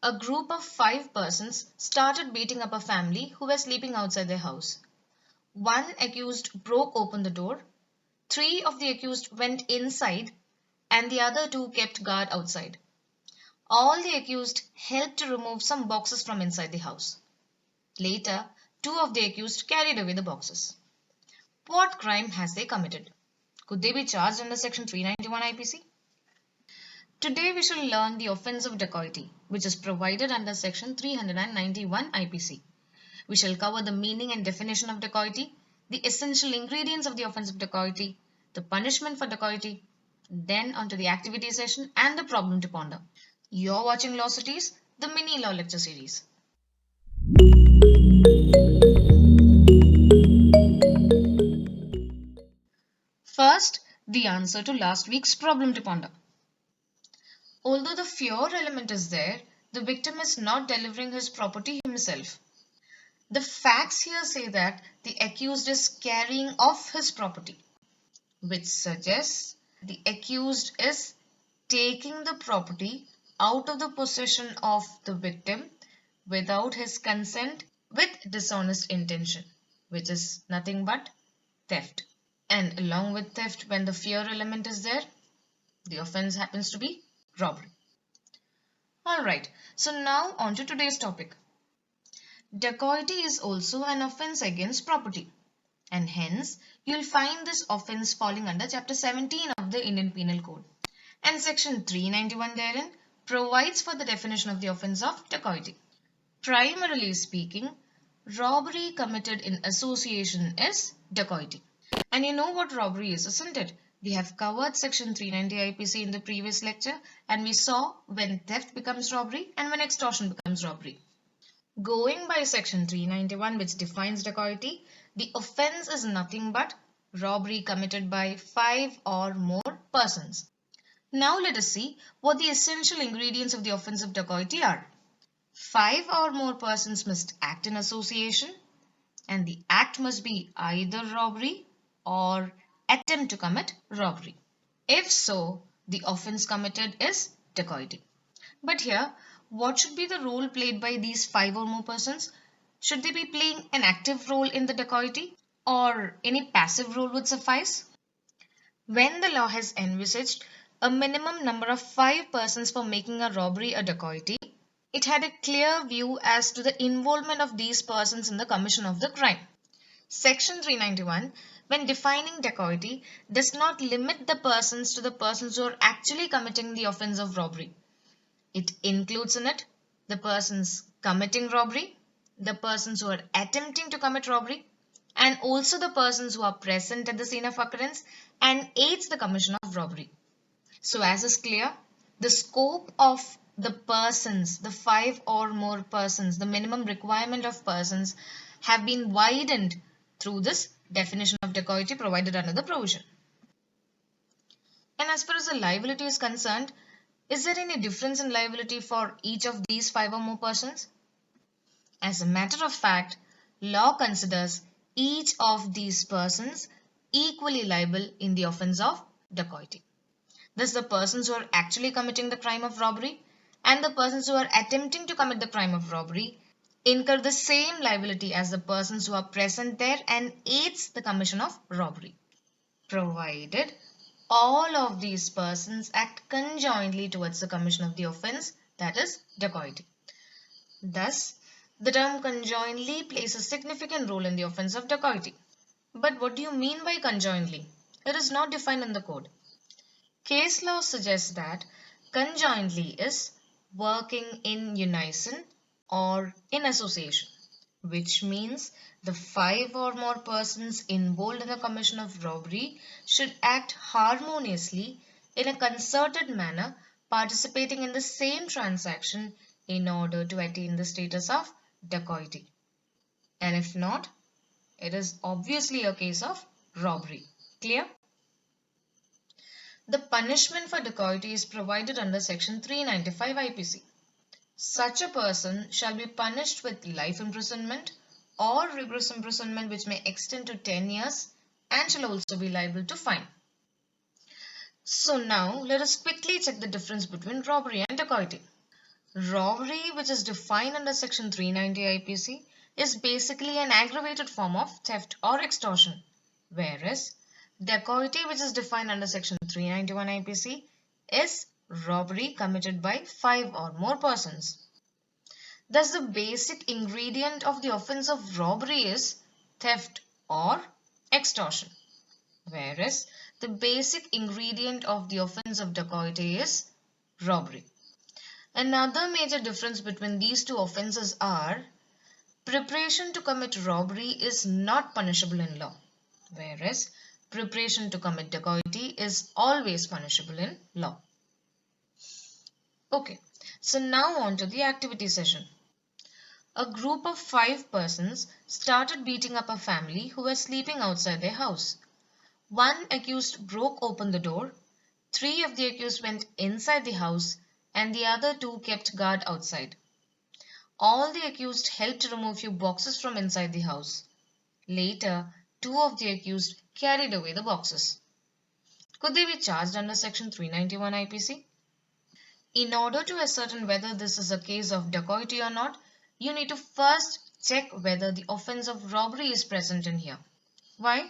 A group of 5 persons started beating up a family who were sleeping outside their house. One accused broke open the door. 3 of the accused went inside and the other 2 kept guard outside. All the accused helped to remove some boxes from inside the house. Later, 2 of the accused carried away the boxes. What crime has they committed? Could they be charged under Section 391 IPC? Today we shall learn the offence of dacoity, which is provided under Section 391 IPC. We shall cover the meaning and definition of dacoity, the essential ingredients of the offence of dacoity, the punishment for dacoity, then onto the activity session and the problem to ponder. You're watching Law Cities, the mini law lecture series. First, the answer to last week's problem to ponder. Although the fear element is there, the victim is not delivering his property himself. The facts here say that the accused is carrying off his property, which suggests the accused is taking the property out of the possession of the victim without his consent with dishonest intention, which is nothing but theft. And along with theft, when the fear element is there, the offense happens to be robbery. Alright, so now on to today's topic. Dacoity is also an offense against property, and hence you'll find this offense falling under Chapter 17 of the Indian Penal Code. And Section 391 therein provides for the definition of the offense of dacoity. Primarily speaking, robbery committed in association is dacoity. And you know what robbery is, isn't it? We have covered Section 390 IPC in the previous lecture, and we saw when theft becomes robbery and when extortion becomes robbery. Going by Section 391, which defines dacoity, the offense is nothing but robbery committed by 5 or more persons. Now let us see what the essential ingredients of the offense of dacoity are. 5 or more persons must act in association, and the act must be either robbery or attempt to commit robbery. If so, the offense committed is dacoity. But here, what should be the role played by these 5 or more persons? Should they be playing an active role in the dacoity, or any passive role would suffice? When the law has envisaged a minimum number of 5 persons for making a robbery a dacoity, it had a clear view as to the involvement of these persons in the commission of the crime. Section 391, when defining dacoity, does not limit the persons to the persons who are actually committing the offense of robbery. It includes in it the persons committing robbery, the persons who are attempting to commit robbery, and also the persons who are present at the scene of occurrence and aids the commission of robbery. So as is clear, the scope of the persons, the 5 or more persons, the minimum requirement of persons have been widened through this definition of dacoity provided under the provision. And as far as the liability is concerned, is there any difference in liability for each of these 5 or more persons? As a matter of fact, law considers each of these persons equally liable in the offense of dacoity. Thus, the persons who are actually committing the crime of robbery and the persons who are attempting to commit the crime of robbery incur the same liability as the persons who are present there and aids the commission of robbery, provided all of these persons act conjointly towards the commission of the offense, that is dacoity. Thus, the term conjointly plays a significant role in the offense of dacoity. But what do you mean by conjointly? It is not defined in the code. Case law suggests that conjointly is working in unison or in association, which means the 5 or more persons involved in the commission of robbery should act harmoniously in a concerted manner, participating in the same transaction in order to attain the status of dacoity. And if not, it is obviously a case of robbery. Clear? The punishment for dacoity is provided under Section 395 IPC. Such a person shall be punished with life imprisonment or rigorous imprisonment which may extend to 10 years and shall also be liable to fine. So now let us quickly check the difference between robbery and dacoity. Robbery, which is defined under Section 390 IPC, is basically an aggravated form of theft or extortion, whereas dacoity, which is defined under Section 391 IPC, is robbery committed by 5 or more persons. Thus, the basic ingredient of the offense of robbery is theft or extortion, whereas the basic ingredient of the offense of dacoity is robbery. Another major difference between these two offenses are preparation to commit robbery is not punishable in law, whereas preparation to commit dacoity is always punishable in law. Okay, so now on to the activity session. A group of 5 persons started beating up a family who were sleeping outside their house. One accused broke open the door, 3 of the accused went inside the house, and the other 2 kept guard outside. All the accused helped to remove few boxes from inside the house. Later, 2 of the accused carried away the boxes. Could they be charged under Section 391 IPC? In order to ascertain whether this is a case of dacoity or not, you need to first check whether the offense of robbery is present in here. Why?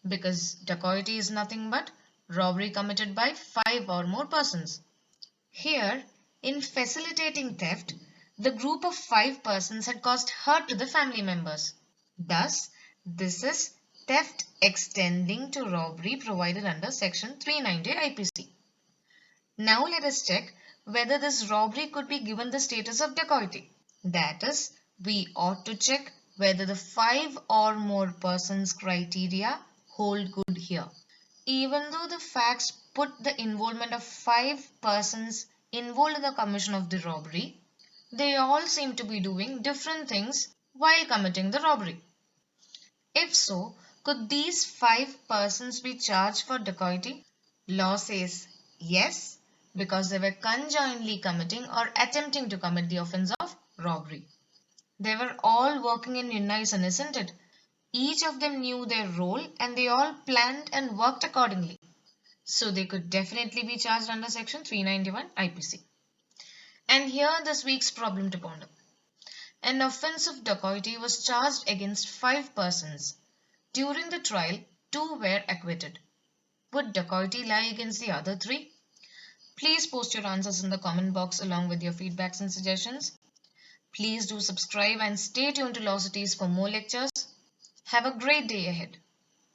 Because dacoity is nothing but robbery committed by 5 or more persons. Here, in facilitating theft, the group of 5 persons had caused hurt to the family members. Thus, this is theft extending to robbery provided under Section 390 IPC. Now let us check whether this robbery could be given the status of dacoity. That is, we ought to check whether the 5 or more persons criteria hold good here. Even though the facts put the involvement of 5 persons involved in the commission of the robbery, they all seem to be doing different things while committing the robbery. If so, could these 5 persons be charged for dacoity? Law says yes, because they were conjointly committing or attempting to commit the offense of robbery. They were all working in unison, isn't it? Each of them knew their role and they all planned and worked accordingly. So they could definitely be charged under Section 391 IPC. And here this week's problem to ponder. An offense of dacoity was charged against 5 persons. During the trial, 2 were acquitted. Would dacoity lie against the other 3? Please post your answers in the comment box along with your feedbacks and suggestions. Please do subscribe and stay tuned to Law Cities for more lectures. Have a great day ahead.